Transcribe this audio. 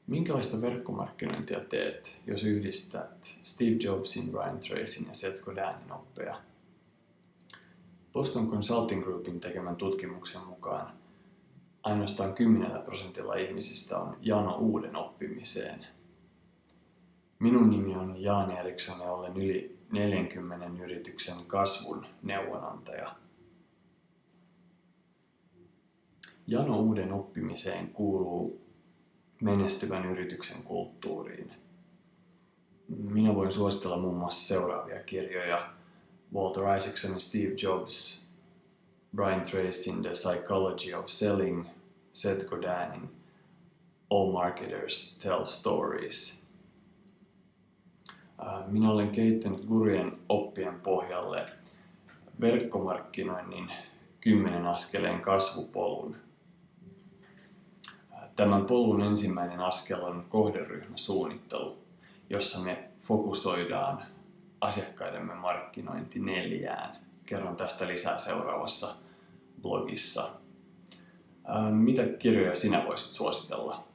Minkälaista verkkomarkkinointia teet, jos yhdistät Steve Jobsin, Brian Tracyn ja Seth Godinin oppeja? Boston Consulting Groupin tekemän tutkimuksen mukaan ainoastaan 10% ihmisistä on jano uuden oppimiseen. Minun nimi on Jan Eriksson ja olen yli 40 yrityksen kasvun neuvonantaja. Jano uuden oppimiseen kuuluu menestyvän yrityksen kulttuuriin. Minä voin suositella muun muassa seuraavia kirjoja: Walter Isaacsonin Steve Jobs, Brian Tracyn The Psychology of Selling, Seth Godinin All Marketers Tell Stories. Minä olen kehittänyt Gurujen oppien pohjalle verkkomarkkinoinnin 10 askeleen kasvupolun. Tämän polun ensimmäinen askel on kohderyhmäsuunnittelu, jossa me fokusoidaan asiakkaidemme markkinointi 4. Kerron tästä lisää seuraavassa blogissa. Mitä kirjoja sinä voisit suositella?